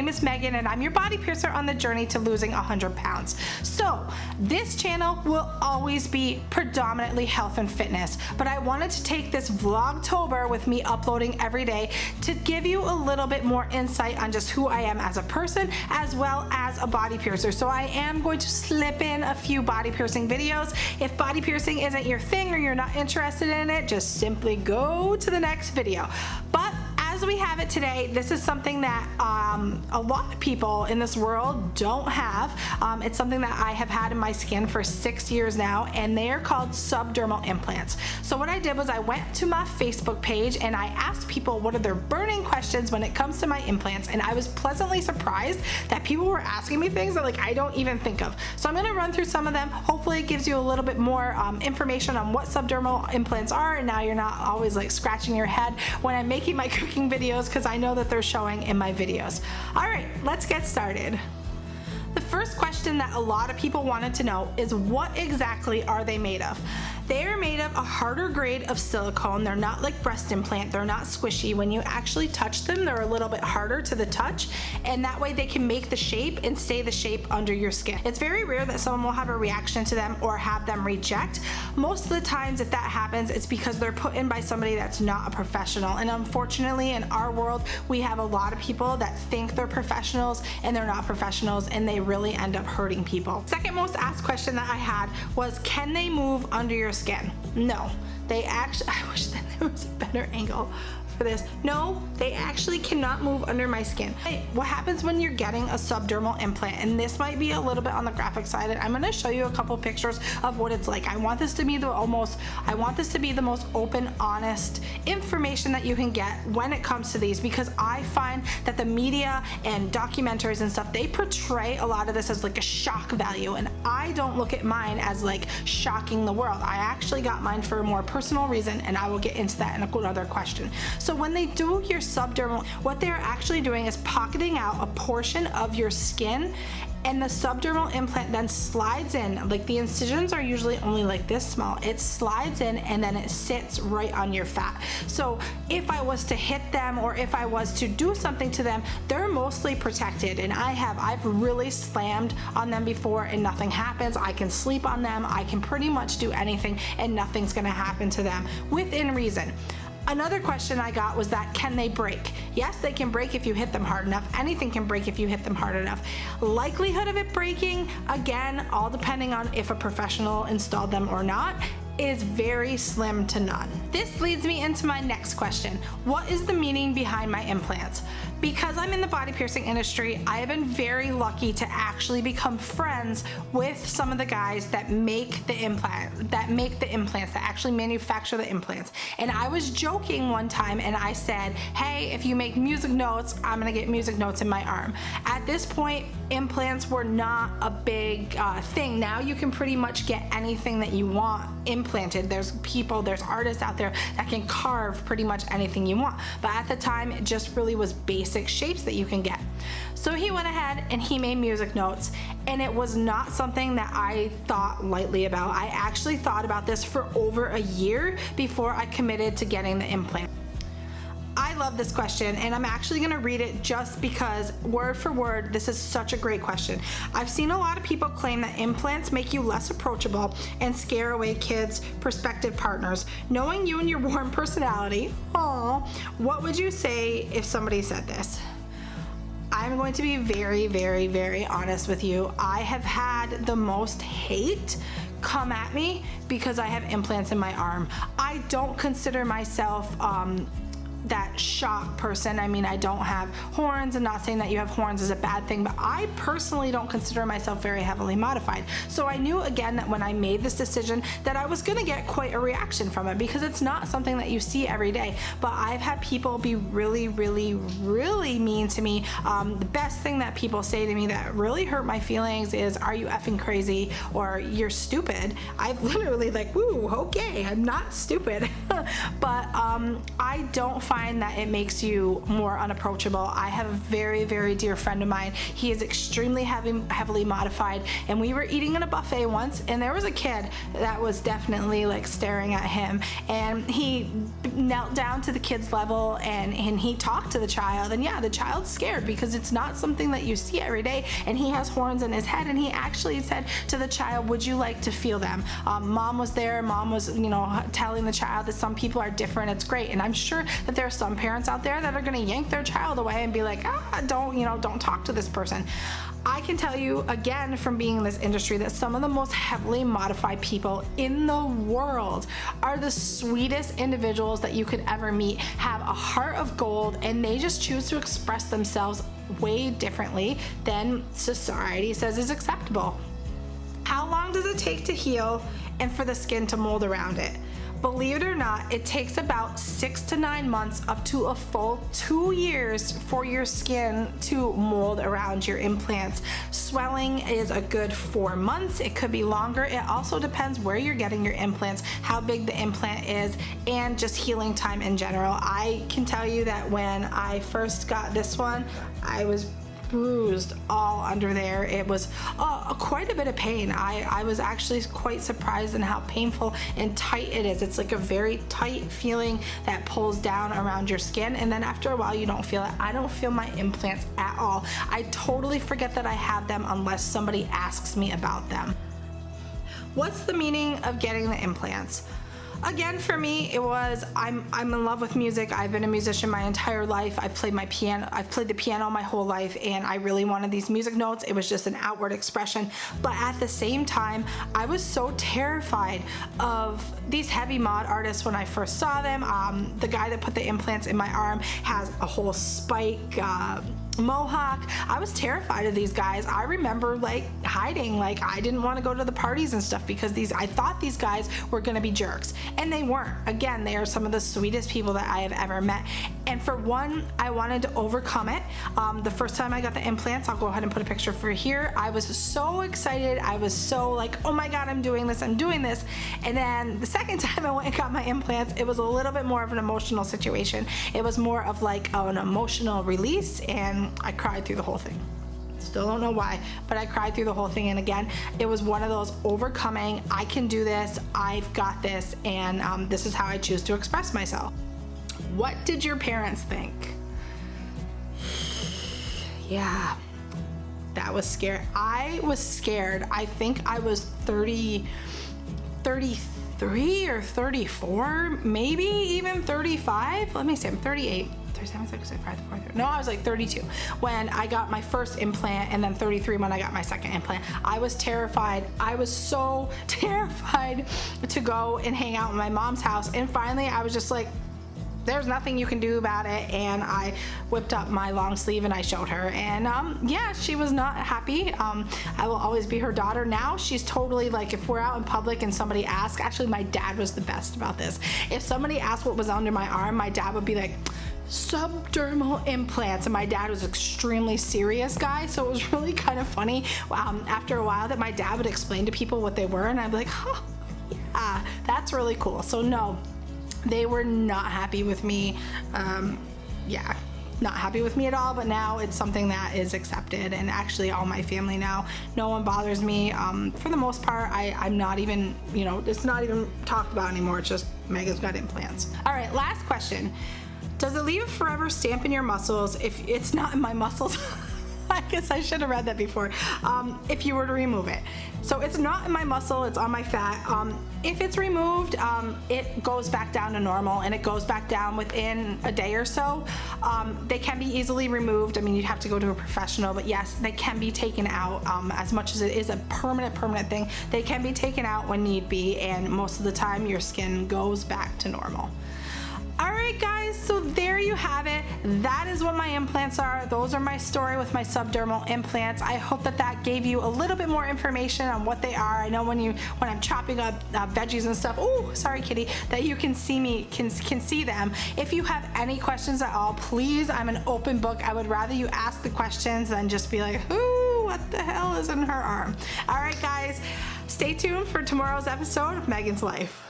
is Megan and I'm your body piercer on the journey to losing 100 pounds. So this channel will always be predominantly health and fitness, but I wanted to take this Vlogtober with me uploading every day to give you a little bit more insight on just who I am as a person as well as a body piercer. So I am going to slip in a few body piercing videos. If body piercing isn't your thing or you're not interested in it, just simply go to the next video. But as we have it today, this is something that a lot of people in this world don't have. It's something that I have had in my skin for 6 years now, and they are called subdermal implants. So what I did was I went to my Facebook page and I asked people what are their burning questions when it comes to my implants, and I was pleasantly surprised that people were asking me things that I don't even think of. So I'm going to run through some of them. Hopefully it gives you a little bit more information on what subdermal implants are, and now you're not always scratching your head when I'm making my cooking videos, because I know that they're showing in my videos. All right, let's get started. The first question that a lot of people wanted to know is what exactly are they made of? They are made of a harder grade of silicone. They're not like breast implant. They're not squishy. When you actually touch them, they're a little bit harder to the touch, and that way they can make the shape and stay the shape under your skin. It's very rare that someone will have a reaction to them or have them reject. Most of the times if that happens, it's because they're put in by somebody that's not a professional. And unfortunately in our world, we have a lot of people that think they're professionals and they're not professionals, and they really end up hurting people. Second most asked question that I had was, can they move under your skin? No, they actually, I wish that there was a better angle for this. No, they actually cannot move under my skin. What happens when you're getting a subdermal implant, and this might be a little bit on the graphic side, and I'm going to show you a couple pictures of what it's like. I want this to be the most open, honest information that you can get when it comes to these, because I find that the media and documentaries and stuff, they portray a lot of this as a shock value, and I don't look at mine as shocking the world. I actually got mine for a more personal reason, and I will get into that in another question. So when they do your subdermal, what they're actually doing is pocketing out a portion of your skin, and the subdermal implant then slides in. The incisions are usually only this small. It slides in and then it sits right on your fat. So if I was to hit them or if I was to do something to them, they're mostly protected, and I've really slammed on them before and nothing happens. I can sleep on them. I can pretty much do anything and nothing's gonna happen to them within reason. Another question I got was that, can they break? Yes, they can break if you hit them hard enough. Anything can break if you hit them hard enough. Likelihood of it breaking, again, all depending on if a professional installed them or not, is very slim to none. This leads me into my next question. What is the meaning behind my implants? Because I'm in the body piercing industry, I have been very lucky to actually become friends with some of the guys that make the implants, that actually manufacture the implants. And I was joking one time and I said, hey, if you make music notes, I'm gonna get music notes in my arm. At this point, implants were not a big thing. Now you can pretty much get anything that you want implanted. There's artists out there that can carve pretty much anything you want. But at the time, it just really was basic shapes that you can get. So he went ahead and he made music notes, and it was not something that I thought lightly about. I actually thought about this for over a year before I committed to getting the implant. I love this question, and I'm actually going to read it just because, word for word, this is such a great question. I've seen a lot of people claim that implants make you less approachable and scare away kids' prospective partners. Knowing you and your warm personality, what would you say if somebody said this? I'm going to be very, very, very honest with you. I have had the most hate come at me because I have implants in my arm. I don't consider myself that shock person. I mean, I don't have horns. I'm not saying that you have horns is a bad thing, but I personally don't consider myself very heavily modified. So I knew, again, that when I made this decision that I was gonna get quite a reaction from it, because it's not something that you see every day. But I've had people be really, really, really mean to me. The best thing that people say to me that really hurt my feelings is, are you effing crazy? Or you're stupid. I've literally woo, okay, I'm not stupid. But I don't find that it makes you more unapproachable. I have a very, very dear friend of mine. He is extremely heavily modified, and we were eating in a buffet once, and there was a kid that was definitely like staring at him, and he knelt down to the kid's level and he talked to the child, and yeah, the child's scared because it's not something that you see every day, and he has horns in his head, and he actually said to the child, would you like to feel them? Mom was there. Mom was, telling the child that some people are different. It's great. And I'm sure that there are some parents out there that are going to yank their child away and be like, don't talk to this person. I can tell you again from being in this industry that some of the most heavily modified people in the world are the sweetest individuals that you could ever meet, have a heart of gold, and they just choose to express themselves way differently than society says is acceptable. How long does it take to heal and for the skin to mold around it? Believe it or not, it takes about 6 to 9 months up to a full 2 years for your skin to mold around your implants. Swelling is a good 4 months. It could be longer. It also depends where you're getting your implants, how big the implant is, and just healing time in general. I can tell you that when I first got this one, I was bruised all under there. It was quite a bit of pain. I was actually quite surprised in how painful and tight it is. It's like a very tight feeling that pulls down around your skin, and then after a while you don't feel it. I don't feel my implants at all. I totally forget that I have them unless somebody asks me about them. What's the meaning of getting the implants? Again, for me, it was I'm in love with music. I've been a musician my entire life. I've played the piano my whole life, and I really wanted these music notes. It was just an outward expression. But at the same time, I was so terrified of these heavy mod artists when I first saw them. The guy that put the implants in my arm has a whole spike mohawk. I was terrified of these guys. I remember hiding, I didn't want to go to the parties and stuff because I thought these guys were going to be jerks, and they weren't. Again, they are some of the sweetest people that I have ever met. And for one, I wanted to overcome it. The first time I got the implants, I'll go ahead and put a picture for here. I was so excited. I was so like, oh my God, I'm doing this. And then the second time I went and got my implants, it was a little bit more of an emotional situation. It was more of an emotional release, and I cried through the whole thing. Still don't know why, but I cried through the whole thing. And again, it was one of those overcoming, I can do this, I've got this, and this is how I choose to express myself. What did your parents think? Yeah, that was scary. I was scared. I think I was 33 or 34, maybe even 35. Let me see, I'm 38. 37, 36, 35, no, I was 32 when I got my first implant, and then 33 when I got my second implant. I was terrified. I was so terrified to go and hang out in my mom's house, and finally I was just like, there's nothing you can do about it, and I whipped up my long sleeve and I showed her, and yeah, she was not happy. I will always be her daughter now. She's totally if we're out in public and somebody asks, actually my dad was the best about this. If somebody asked what was under my arm, my dad would be like, subdermal implants, and my dad was an extremely serious guy, so it was really kind of funny after a while that my dad would explain to people what they were, and I'd be like, oh yeah, that's really cool. So no, they were not happy with me. Yeah, not happy with me at all, but now it's something that is accepted, and actually all my family now, no one bothers me. For the most part, I'm not even, it's not even talked about anymore. It's just Megan's got implants. All right, last question. Does it leave a forever stamp in your muscles if it's not in my muscles? I guess I should have read that before. If you were to remove it. So it's not in my muscle, it's on my fat. If it's removed, it goes back down to normal, and it goes back down within a day or so. They can be easily removed. I mean, you'd have to go to a professional, but yes, they can be taken out. As much as it is a permanent thing, they can be taken out when need be, and most of the time your skin goes back to normal. All right, guys, so there you have it. That is what my implants are. Those are my story with my subdermal implants. I hope that gave you a little bit more information on what they are. I know when I'm chopping up veggies and stuff, oh, sorry, kitty, that you can see them. If you have any questions at all, please, I'm an open book. I would rather you ask the questions than just be like, ooh, what the hell is in her arm? All right, guys, stay tuned for tomorrow's episode of Megan's Life.